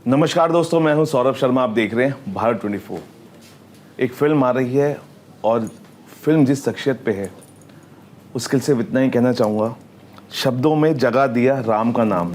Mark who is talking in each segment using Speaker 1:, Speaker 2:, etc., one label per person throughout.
Speaker 1: नमस्कार दोस्तों, मैं हूं सौरभ शर्मा। आप देख रहे हैं भारत 24। एक फिल्म आ रही है और फिल्म जिस शख्सियत पे है उसके से इतना ही कहना चाहूँगा, शब्दों में जगा दिया राम का नाम,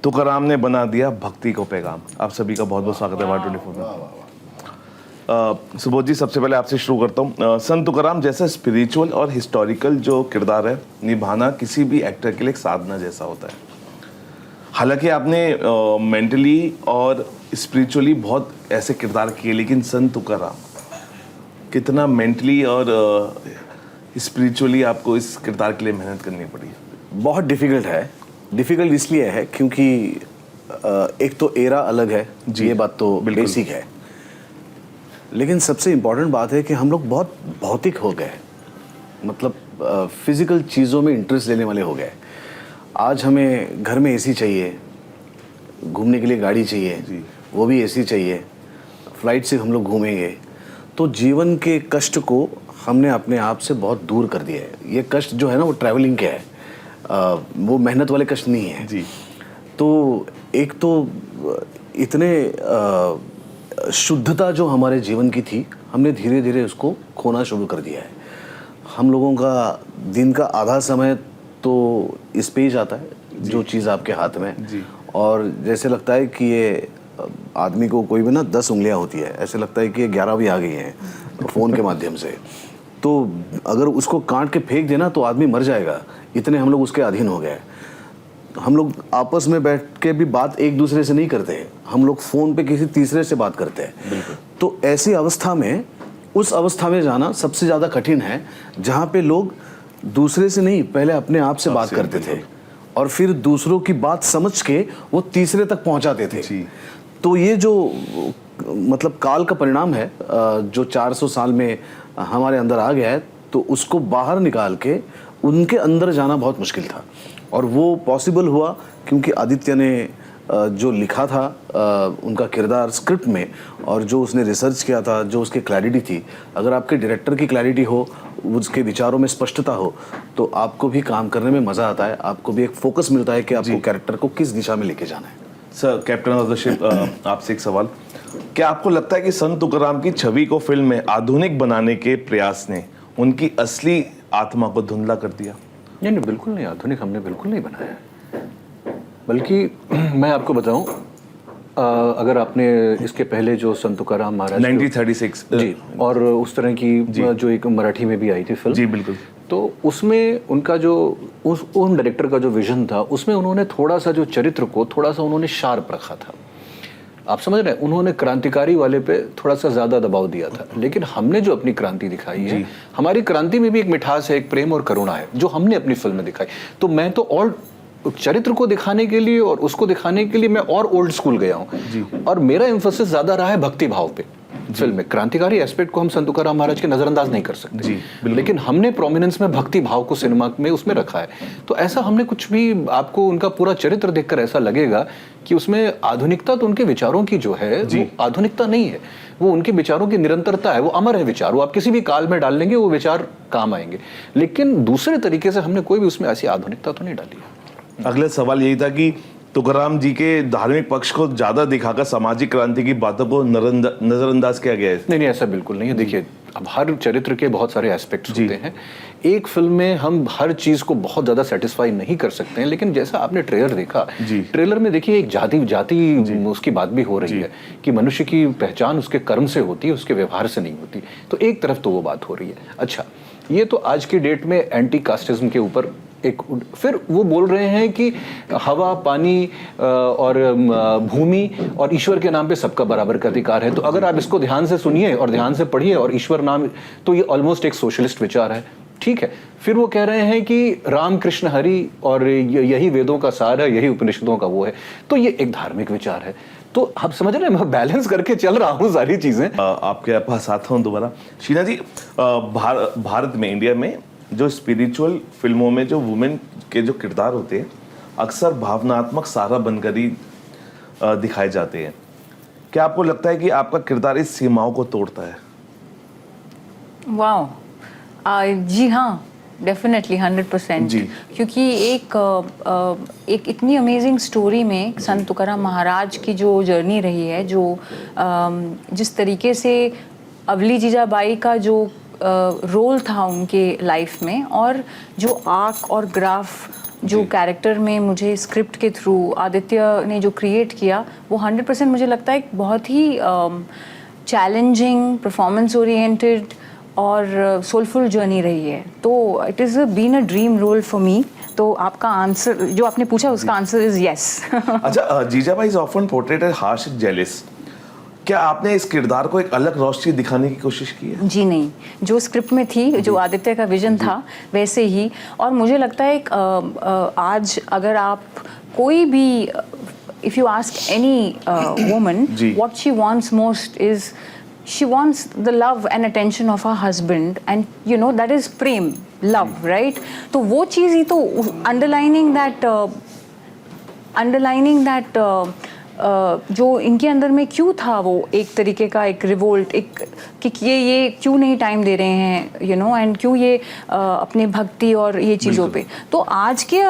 Speaker 1: तुकाराम ने बना दिया भक्ति को पैगाम। आप सभी का बहुत बहुत स्वागत है भारत 24 में। सुबोध जी, सबसे पहले आपसे शुरू करता हूँ। संत तुकाराम जैसा स्पिरिचुअल और हिस्टोरिकल जो किरदार है निभाना किसी भी एक्टर के लिए एक साधना जैसा होता है। हालांकि आपने मेंटली और स्पिरिचुअली बहुत ऐसे किरदार किए, लेकिन संत तुकाराम कितना मेंटली और स्पिरिचुअली आपको इस किरदार के लिए मेहनत करनी पड़ी?
Speaker 2: बहुत डिफ़िकल्ट है। डिफ़िकल्ट इसलिए है क्योंकि एक तो एरा अलग है जी, ये बात तो बेसिक है, लेकिन सबसे इम्पोर्टेंट बात है कि हम लोग बहुत भौतिक हो गए, मतलब फिज़िकल चीज़ों में इंटरेस्ट लेने वाले हो गए। आज हमें घर में एसी चाहिए, घूमने के लिए गाड़ी चाहिए, वो भी एसी चाहिए, फ्लाइट से हम लोग घूमेंगे, तो जीवन के कष्ट को हमने अपने आप से बहुत दूर कर दिया है। ये कष्ट जो है ना, वो ट्रैवलिंग के है, वो मेहनत वाले कष्ट नहीं है जी। तो एक तो इतने शुद्धता जो हमारे जीवन की थी, हमने धीरे धीरे उसको खोना शुरू कर दिया है। हम लोगों का दिन का आधा समय तो इस पे ही जाता है, जो चीज़ आपके हाथ में है, और जैसे लगता है कि ये आदमी को कोई भी ना 10 उंगलियां होती है, ऐसे लगता है कि ये 11 भी आ गई हैं फ़ोन के माध्यम से। तो अगर उसको काट के फेंक देना तो आदमी मर जाएगा, इतने हम लोग उसके अधीन हो गए। हम लोग आपस में बैठ के भी बात एक दूसरे से नहीं करते, हम लोग फ़ोन पे किसी तीसरे से बात करते हैं। तो ऐसी अवस्था में, उस अवस्था में जाना सबसे ज़्यादा कठिन है, जहाँ पे लोग दूसरे से नहीं, पहले अपने आप से बात करते थे और फिर दूसरों की बात समझ के वो तीसरे तक पहुंचाते थे। तो ये जो मतलब काल का परिणाम है, जो 400 साल में हमारे अंदर आ गया है, तो उसको बाहर निकाल के उनके अंदर जाना बहुत मुश्किल था। और वो पॉसिबल हुआ क्योंकि आदित्य ने जो लिखा था उनका किरदार स्क्रिप्ट में, और जो उसने रिसर्च किया था, जो उसकी क्लैरिटी थी, अगर आपके डायरेक्टर की क्लैरिटी हो, उसके विचारों में स्पष्टता हो, तो आपको भी काम करने में मज़ा आता है, आपको भी एक फोकस मिलता है कि आपको कैरेक्टर को किस दिशा में लेके जाना है।
Speaker 1: Sir, captain of the ship, आपसे एक सवाल। क्या आपको लगता है कि संत तुकाराम की छवि को फिल्म में आधुनिक बनाने के प्रयास ने उनकी असली आत्मा को धुंधला कर दिया?
Speaker 3: नहीं, बिल्कुल नहीं, आधुनिक हमने बिल्कुल नहीं बनाया है। बल्कि मैं आपको बताऊं, अगर आपने इसके पहले जो संत तुकाराम महाराज
Speaker 1: 1936
Speaker 3: जी, और उस तरह की जो एक मराठी में भी आई थी फिल्म जी, बिल्कुल, तो उसमें उनका जो उन डायरेक्टर का जो विजन था, उसमें उन्होंने थोड़ा सा जो चरित्र को थोड़ा सा उन्होंने शार्प रखा था। आप समझ रहे हैं, उन्होंने क्रांतिकारी वाले पे थोड़ा सा ज्यादा दबाव दिया था। लेकिन हमने जो अपनी क्रांति दिखाई है, हमारी क्रांति में भी एक मिठास है, एक प्रेम और करुणा है, जो हमने अपनी फिल्म में दिखाई। तो मैं तो और चरित्र को दिखाने के लिए और उसको दिखाने के लिए मैं और ओल्ड स्कूल गया हूँ, और मेरा एम्फोसिस ज्यादा रहा है भक्ति भाव पे फिल्म में। क्रांतिकारी एस्पेक्ट को हम संत तुकाराम महाराज के नजरअंदाज नहीं कर सकते, लेकिन हमने प्रोमिनेंस में भक्ति भाव को सिनेमा में उसमें रखा है। तो ऐसा हमने कुछ भी, आपको उनका पूरा चरित्र देखकर ऐसा लगेगा कि उसमें आधुनिकता तो उनके विचारों की जो है वो आधुनिकता नहीं है, वो उनके विचारों की निरंतरता है, वो अमर है विचार, वो आप किसी भी काल में डाल लेंगे वो विचार काम आएंगे। लेकिन दूसरे तरीके से हमने कोई भी उसमें ऐसी आधुनिकता तो नहीं डाली है।
Speaker 1: अगला सवाल यही था कि तुकाराम जी के धार्मिक पक्ष को ज्यादा दिखाकर सामाजिक क्रांति की बातों को नजरअंदाज किया गया है?
Speaker 3: नहीं, ऐसा बिल्कुल नहीं है। देखिए, अब हर चरित्र के बहुत सारे एस्पेक्ट्स होते हैं। एक फिल्म में हम हर चीज को बहुत ज्यादा सेटिस्फाई नहीं कर सकते हैं, लेकिन जैसा आपने ट्रेलर देखा, ट्रेलर में देखिए एक जाति उसकी बात भी हो रही है कि मनुष्य की पहचान उसके कर्म से होती है, उसके व्यवहार से नहीं होती। तो एक तरफ तो वो बात हो रही है। अच्छा, ये तो आज की डेट में एंटी कास्टिज्म के ऊपर एक, फिर वो बोल रहे हैं कि हवा, पानी और भूमि और ईश्वर के नाम पे सबका बराबर का अधिकार है। तो अगर आप इसको ध्यान से सुनिए और ध्यान से पढ़िए और ईश्वर नाम, तो ये ऑलमोस्ट एक सोशलिस्ट विचार है, ठीक है। फिर वो कह रहे हैं कि राम कृष्ण हरि और यही वेदों का सार है, यही उपनिषदों का वो है, तो ये एक धार्मिक विचार है। तो आप समझ रहे हैं, मैं बैलेंस करके चल रहा हूँ सारी चीजें।
Speaker 1: आपके पास आता हूँ दोबारा। शीना जी, भारत में, इंडिया में जो स्पिरिचुअल फिल्मों में जो वुमेन के जो किरदार होते हैं, अक्सर भावनात्मक सहारा बनकर ही दिखाए जाते हैं। क्या आपको लगता है कि आपका किरदार इस सीमाओं को तोड़ता है?
Speaker 4: वाह, जी हाँ, डेफिनेटली 100%।
Speaker 1: जी।
Speaker 4: क्योंकि एक इतनी अमेजिंग स्टोरी में संत तुकाराम महाराज की जो जर्नी रही है, जो जिस तरीके से अवली जीजाबाई का जो रोल था उनके लाइफ में, और जो आर्क और ग्राफ जो कैरेक्टर में मुझे स्क्रिप्ट के थ्रू आदित्य ने जो क्रिएट किया, वो 100% मुझे लगता है एक बहुत ही चैलेंजिंग, परफॉर्मेंस ओरिएंटेड और सोलफुल जर्नी रही है। तो it is been a dream role for me. तो आपका आंसर जो आपने पूछा, उसका आंसर इज यस।
Speaker 1: अच्छा, Jijabai is often portrayed as harsh and jealous. क्या आपने इस किरदार को एक अलग रोशनी दिखाने की कोशिश की है?
Speaker 4: जी नहीं, जो स्क्रिप्ट में थी, जो आदित्य का विजन था वैसे ही। और मुझे लगता है आज अगर आप कोई भी, if you ask any woman what she wants most is she wants the love and attention of her husband, and you know that is prem, love, right? तो वो चीज़ ही तो underlining that जो इनके अंदर में क्यों था, वो एक तरीके का एक रिवोल्ट, एक कि ये क्यों नहीं टाइम दे रहे हैं, यू नो, एंड क्यों ये अपने भक्ति और ये चीज़ों पे। तो आज के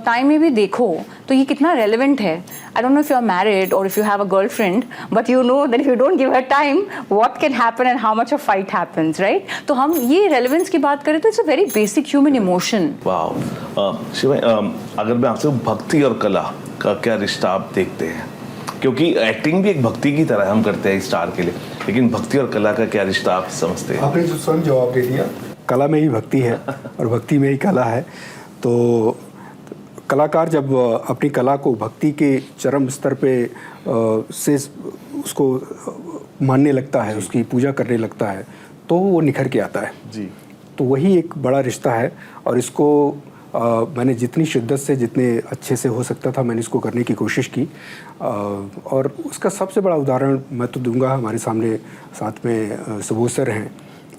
Speaker 4: टाइम में भी देखो तो ये कितना रेलेवेंट है। I don't know if you are married और if you have a girlfriend, but you know that if you don't give her time what can happen and how much of fight happens, right? तो हम ये relevance की बात करें तो it's a very basic human emotion.
Speaker 1: वाह शिवाय, अगर मैं आपसे भक्ति और कला का क्या रिश्ता आप देखते हैं? क्योंकि एक्टिंग भी एक भक्ति की तरह हम करते हैं स्टार के लिए, लेकिन भक्ति और कला का क्या रिश्ता आप समझते हैं?
Speaker 5: आपने जो स्वयं जवाब दे दिया, कला में ही भक्ति है और भक्ति में ही कला है। तो कलाकार जब अपनी कला को भक्ति के चरम स्तर पे से उसको मानने लगता है, उसकी पूजा करने लगता है, तो वो निखर के आता है
Speaker 1: जी।
Speaker 5: तो वही एक बड़ा रिश्ता है। और इसको मैंने जितनी शिद्दत से, जितने अच्छे से हो सकता था, मैंने इसको करने की कोशिश की। और उसका सबसे बड़ा उदाहरण मैं तो दूंगा, हमारे सामने साथ में सुबोध सर हैं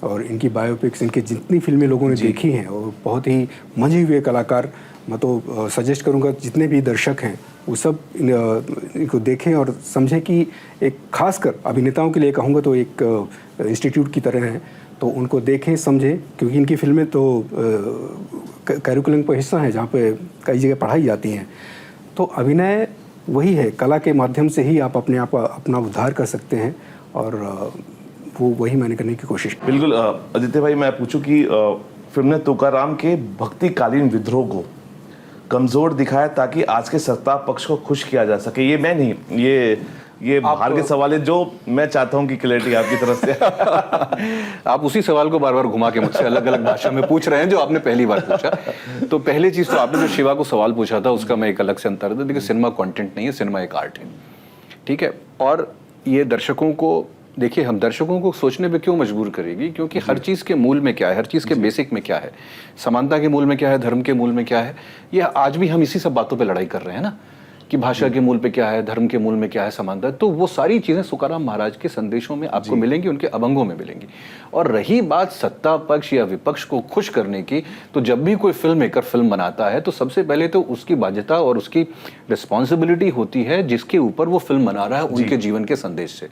Speaker 5: और इनकी बायोपिक्स, इनकी जितनी फिल्में लोगों ने देखी हैं, और बहुत ही मंझे हुए कलाकार। मैं तो सजेस्ट करूंगा जितने भी दर्शक हैं वो सब इनको देखें और समझें कि एक खासकर अभिनेताओं के लिए कहूँगा तो एक इंस्टीट्यूट की तरह है। तो उनको देखें, समझें, क्योंकि इनकी फिल्में तो कैरिकुलम का हिस्सा है जहाँ पे कई जगह पढ़ाई जाती हैं। तो अभिनय वही है, कला के माध्यम से ही आप अपने आप अपना उद्धार कर सकते हैं, और वो वही मैंने करने की कोशिश की।
Speaker 1: बिल्कुल। आदित्य भाई, मैं पूछूं कि फिल्म ने तुकाराम के भक्तिकालीन विद्रोह को कमज़ोर दिखाया ताकि आज के सत्ता पक्ष को खुश किया जा सके। ये मैं नहीं, ये बाहर के सवाल है जो मैं चाहता हूं कि क्लैरिटी आपकी तरफ से।
Speaker 3: आप उसी सवाल को बार बार घुमा के मुझसे अलग अलग भाषा में पूछ रहे हैं जो आपने पहली बार पूछा। तो पहली चीज़ तो आपने जो शिवा को सवाल पूछा था उसका मैं एक अलग से अंतर था। देखिए, सिनेमा कंटेंट नहीं है, सिनेमा एक आर्ट है, ठीक है। और ये दर्शकों को, देखिए, हम दर्शकों को सोचने पे क्यों मजबूर करेगी, क्योंकि हर चीज़ के मूल में क्या है, हर चीज़ के बेसिक में क्या है, समानता के मूल में क्या है, धर्म के मूल में क्या है। ये आज भी हम इसी सब बातों पे लड़ाई कर रहे हैं ना, कि भाषा के मूल पे क्या है, धर्म के मूल में क्या है, समानता। तो वो सारी चीज़ें तुकाराम महाराज के संदेशों में आपको मिलेंगी, उनके अभंगों में मिलेंगी। और रही बात सत्ता पक्ष या विपक्ष को खुश करने की, तो जब भी कोई फिल्म मेकर फिल्म बनाता है तो सबसे पहले तो उसकी बाध्यता और उसकी रिस्पॉन्सिबिलिटी होती है जिसके ऊपर वो फिल्म बना रहा है, उनके जीवन के संदेश से।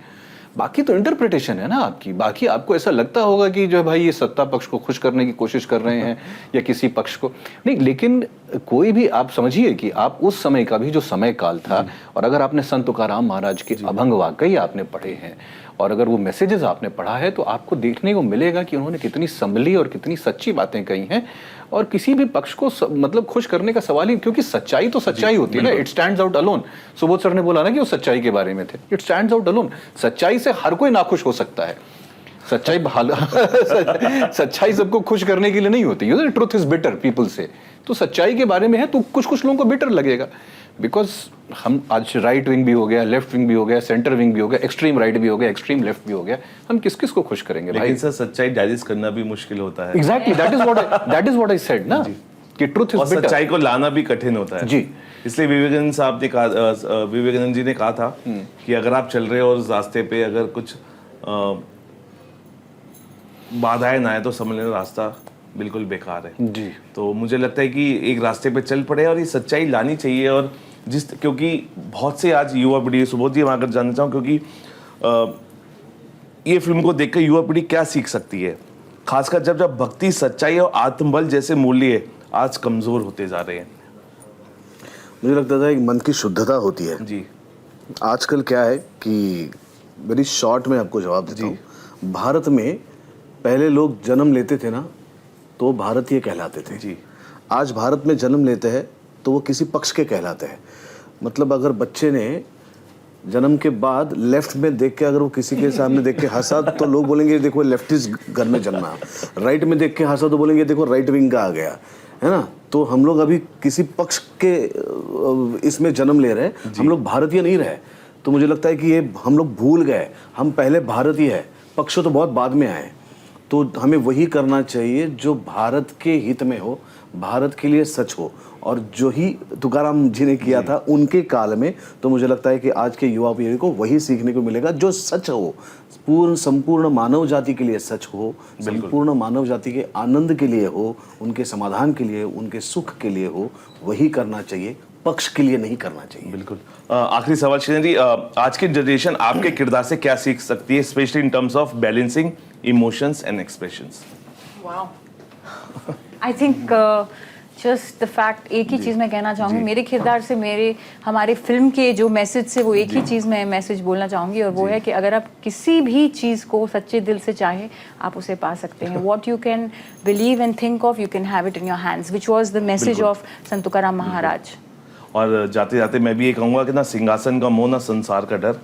Speaker 3: बाकी तो इंटरप्रिटेशन है ना आपकी। बाकी आपको ऐसा लगता होगा कि जो भाई ये सत्ता पक्ष को खुश करने की कोशिश कर रहे हैं या किसी पक्ष को नहीं, लेकिन कोई भी आप समझिए कि आप उस समय का भी जो समय काल था, और अगर आपने संत तुकाराम महाराज के अभंग वाकई आपने पढ़े हैं और अगर वो मैसेजेस आपने पढ़ा है, तो आपको देखने को मिलेगा कि उन्होंने कितनी संभली और कितनी सच्ची बातें कही हैं। और किसी भी पक्ष को मतलब खुश करने का सवाल ही, क्योंकि सच्चाई तो सच्चाई होती है ना, it stands out alone. Subodh sir ने बोला ना कि वो सच्चाई के बारे में थे, इट स्टैंड्स आउट अलोन। सच्चाई से हर कोई नाखुश हो सकता है, सच्चाई सबको खुश करने के लिए नहीं होती। You know, truth is bitter people से। तो सच्चाई के बारे में है तो कुछ लोगों को बिटर लगेगा, बिकॉज हम आज राइट विंग भी हो गया, लेफ्ट विंग भी हो गया, सेंटर विंग भी हो गया, एक्सट्रीम राइट भी हो गया, एक्सट्रीम लेफ्ट भी हो गया, हम किस किस को खुश करेंगे भाई?
Speaker 1: लेकिन सर, सच्चाई डाइजेस्ट करना भी मुश्किल होता है।
Speaker 3: Exactly, that is what I said ना, कि ट्रुथ इज बिटर।
Speaker 1: सच्चाई को लाना भी कठिन होता है
Speaker 3: जी।
Speaker 1: इसलिए विवेकानंद जी ने कहा था कि अगर आप चल रहे हो उस रास्ते पे, अगर कुछ बाधाएं ना आए तो समझ लेना रास्ता बिल्कुल बेकार है
Speaker 3: जी। तो
Speaker 1: मुझे लगता है कि एक रास्ते पे चल पड़े और ये सच्चाई लानी चाहिए। और क्योंकि बहुत से आज युवा पीढ़ी, सुबोध जी मैं अगर जानना चाहूँ, क्योंकि ये फिल्म को देखकर युवा पीढ़ी क्या सीख सकती है? खासकर जब जब भक्ति, सच्चाई और आत्मबल जैसे मूल्य आज कमजोर होते जा रहे हैं।
Speaker 2: मुझे लगता था एक मन की शुद्धता होती है।
Speaker 1: जी
Speaker 2: आजकल क्या है कि वेरी शॉर्ट में आपको जवाब देता हूँ। भारत में पहले लोग जन्म लेते थे ना तो भारतीय कहलाते थे।
Speaker 1: जी
Speaker 2: आज भारत में जन्म लेते हैं तो वो किसी पक्ष के कहलाते हैं। मतलब अगर बच्चे ने जन्म के बाद लेफ्ट में देख के अगर वो किसी के सामने देख के हंसा तो लोग बोलेंगे देखो लेफ्टिस्ट घर में जन्मा। राइट में देख के हंसा तो बोलेंगे देखो राइट विंग का आ गया, है ना। तो हम लोग अभी किसी पक्ष के इसमें जन्म ले रहे हैं, हम लोग भारतीय नहीं रहे। तो मुझे लगता है कि ये हम लोग भूल गए, हम पहले भारतीय है, पक्ष तो बहुत बाद में आए। तो हमें वही करना चाहिए जो भारत के हित में हो, भारत के लिए सच हो, और जो ही तुकाराम जी ने किया था उनके काल में। तो मुझे लगता है कि आज के युवा पीढ़ी को वही सीखने को मिलेगा जो सच हो, संपूर्ण मानव जाति के लिए सच हो, संपूर्ण मानव जाति के आनंद के लिए हो, उनके समाधान के लिए, उनके सुख के लिए हो, वही करना चाहिए, पक्ष के लिए नहीं करना चाहिए।
Speaker 1: बिल्कुल। आखिरी सवाल श्रीधर जी, आज की जनरेशन आपके किरदार से क्या सीख सकती है, specially in terms of balancing emotions and expressions?
Speaker 4: Wow, I think just the fact, एक ही चीज़ मैं कहना चाहूँगी मेरे किरदार से, हमारे फिल्म के जो मैसेज से, वो एक ही चीज़ मैं मैसेज बोलना चाहूँगी, और वो है कि अगर आप किसी भी चीज़ को सच्चे दिल से चाहें आप उसे पा सकते हैं। What you can believe and think of, you can have it in your hands, which was the message of संत तुकाराम महाराज।
Speaker 1: और जाते जाते मैं भी ये कहूँगा कि ना सिंहासन का मोह, ना संसार का डर,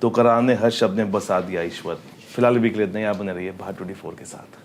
Speaker 1: तुकाराम ने हर शब्द में बसा दिया ईश्वर। फिलहाल भी के लिए इतना ही। आप बने रहिए भारत 24 के साथ।